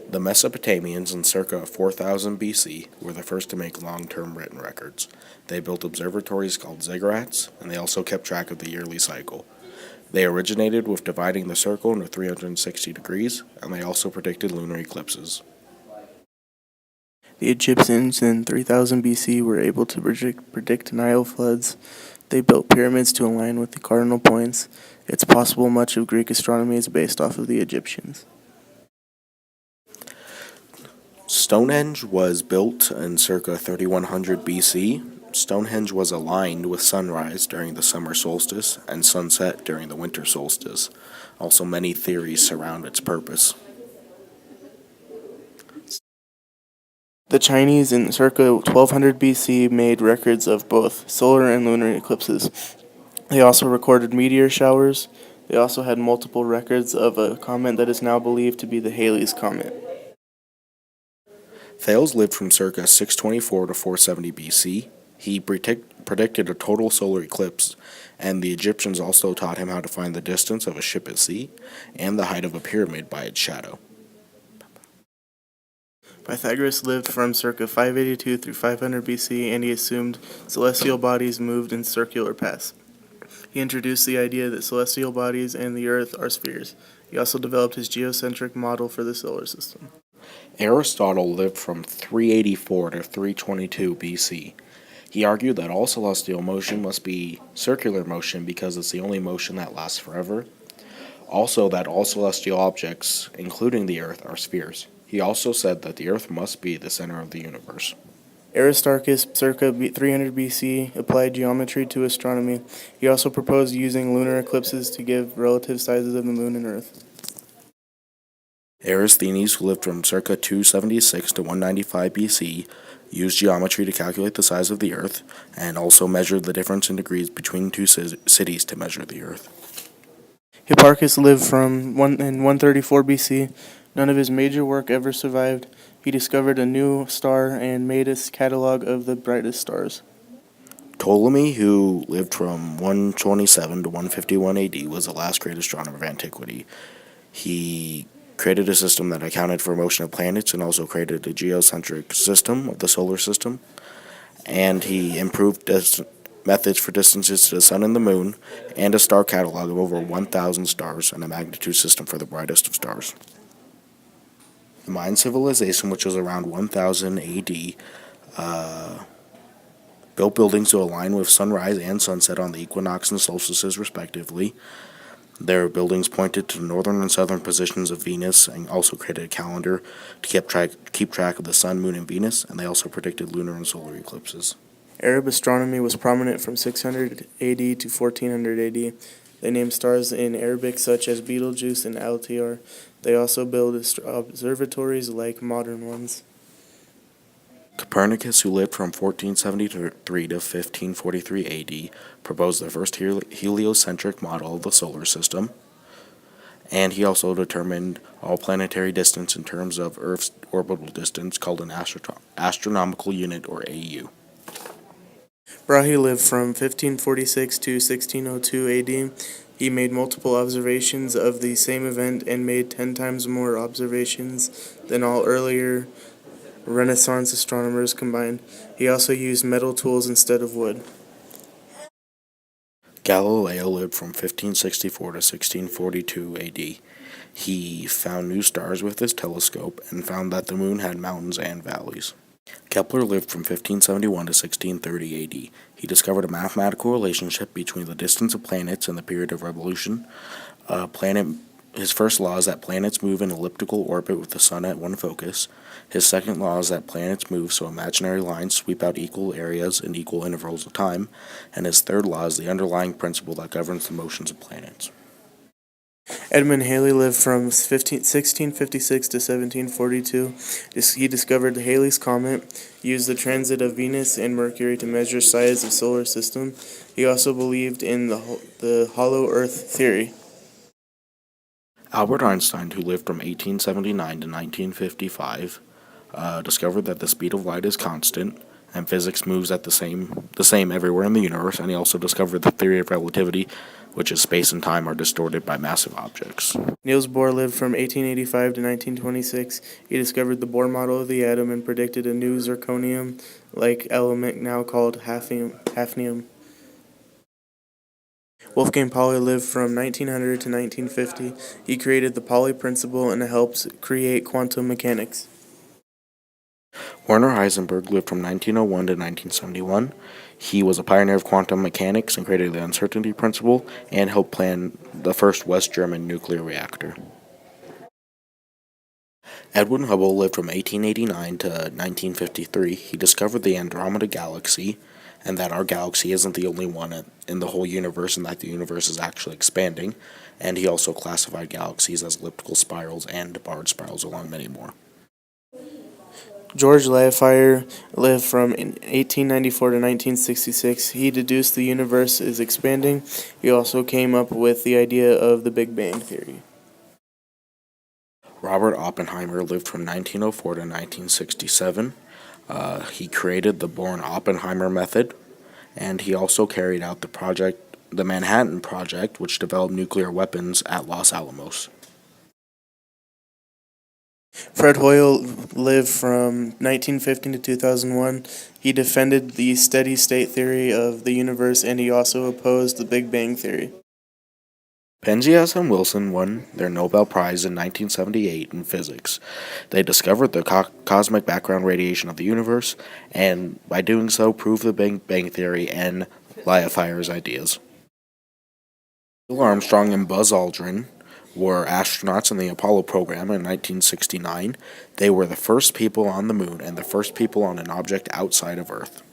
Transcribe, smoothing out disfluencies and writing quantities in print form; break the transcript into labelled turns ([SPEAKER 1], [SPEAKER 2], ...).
[SPEAKER 1] The Mesopotamians in circa 4000 BC were the first to make long-term written records. They built observatories called ziggurats, and they also kept track of the yearly cycle. They originated with dividing the circle into 360 degrees, and they also predicted lunar eclipses.
[SPEAKER 2] The Egyptians in 3000 BC were able to predict Nile floods. They built pyramids to align with the cardinal points. It's possible much of Greek astronomy is based off of the Egyptians.
[SPEAKER 1] Stonehenge was built in circa 3100 BC. Stonehenge was aligned with sunrise during the summer solstice and sunset during the winter solstice. Also, many theories surround its purpose.
[SPEAKER 2] The Chinese in circa 1200 BC made records of both solar and lunar eclipses. They also recorded meteor showers. They also had multiple records of a comet that is now believed to be the Halley's Comet.
[SPEAKER 1] Thales lived from circa 624 to 470 BC. He predicted a total solar eclipse, and the Egyptians also taught him how to find the distance of a ship at sea and the height of a pyramid by its shadow.
[SPEAKER 2] Pythagoras lived from circa 582 through 500 BC, and he assumed celestial bodies moved in circular paths. He introduced the idea that celestial bodies and the Earth are spheres. He also developed his geocentric model for the solar system.
[SPEAKER 1] Aristotle lived from 384 to 322 BC. He argued that all celestial motion must be circular motion because it's the only motion that lasts forever. Also, that all celestial objects, including the Earth, are spheres. He also said that the Earth must be the center of the universe.
[SPEAKER 2] Aristarchus, circa 300 BC, applied geometry to astronomy. He also proposed using lunar eclipses to give relative sizes of the moon and Earth.
[SPEAKER 1] Eratosthenes, who lived from circa 276 to 195 BC, used geometry to calculate the size of the Earth, and also measured the difference in degrees between two cities to measure the Earth.
[SPEAKER 2] Hipparchus lived in 134 BC. None of his major work ever survived. He discovered a new star and made a catalog of the brightest stars.
[SPEAKER 1] Ptolemy, who lived from 127 to 151 AD, was the last great astronomer of antiquity. He created a system that accounted for motion of planets and also created a geocentric system of the solar system. And he improved methods for distances to the sun and the moon, and a star catalog of over 1,000 stars and a magnitude system for the brightest of stars. The Mayan civilization, which was around 1000 AD, built buildings to align with sunrise and sunset on the equinox and solstices, respectively. Their buildings pointed to the northern and southern positions of Venus, and also created a calendar to keep track of the sun, moon, and Venus, and they also predicted lunar and solar eclipses.
[SPEAKER 2] Arab astronomy was prominent from 600 AD to 1400 AD. They named stars in Arabic such as Betelgeuse and Altair. They also built observatories like modern ones.
[SPEAKER 1] Copernicus, who lived from 1473 to 1543 AD, proposed the first heliocentric model of the solar system, and he also determined all planetary distance in terms of Earth's orbital distance, called an astronomical unit, or AU.
[SPEAKER 2] Brahe lived from 1546 to 1602 AD. He made multiple observations of the same event and made 10 times more observations than all earlier Renaissance astronomers combined. He also used metal tools instead of wood.
[SPEAKER 1] Galileo lived from 1564 to 1642 AD. He found new stars with his telescope and found that the moon had mountains and valleys. Kepler lived from 1571 to 1630 AD. He discovered a mathematical relationship between the distance of planets and the period of revolution. His first law is that planets move in elliptical orbit with the sun at one focus. His second law is that planets move so imaginary lines sweep out equal areas in equal intervals of time. And his third law is the underlying principle that governs the motions of planets.
[SPEAKER 2] Edmund Halley lived from 1656 to 1742. He discovered the Halley's Comet, used the transit of Venus and Mercury to measure size of solar system. He also believed in the hollow Earth theory.
[SPEAKER 1] Albert Einstein, who lived from 1879 to 1955, discovered that the speed of light is constant and physics moves at the same everywhere in the universe, and he also discovered the theory of relativity, which is space and time are distorted by massive objects.
[SPEAKER 2] Niels Bohr lived from 1885 to 1926. He discovered the Bohr model of the atom and predicted a new zirconium-like element now called hafnium. Wolfgang Pauli lived from 1900 to 1950. He created the Pauli principle and helped create quantum mechanics.
[SPEAKER 1] Werner Heisenberg lived from 1901 to 1971. He was a pioneer of quantum mechanics and created the uncertainty principle and helped plan the first West German nuclear reactor. Edwin Hubble lived from 1889 to 1953. He discovered the Andromeda Galaxy and that our galaxy isn't the only one in the whole universe and that the universe is actually expanding. And he also classified galaxies as elliptical spirals and barred spirals, along many more.
[SPEAKER 2] George Lafayette lived from 1894 to 1966. He deduced the universe is expanding. He also came up with the idea of the Big Bang Theory.
[SPEAKER 1] Robert Oppenheimer lived from 1904 to 1967. He created the Born-Oppenheimer method, and he also carried out the Manhattan Project, which developed nuclear weapons at Los Alamos.
[SPEAKER 2] Fred Hoyle lived from 1950 to 2001. He defended the steady-state theory of the universe, and he also opposed the Big Bang Theory.
[SPEAKER 1] Penzias and Wilson won their Nobel Prize in 1978 in physics. They discovered the cosmic background radiation of the universe, and by doing so proved the Big Bang Theory and Lafayere's ideas. Neil Armstrong and Buzz Aldrin were astronauts in the Apollo program in 1969. They were the first people on the moon and the first people on an object outside of Earth.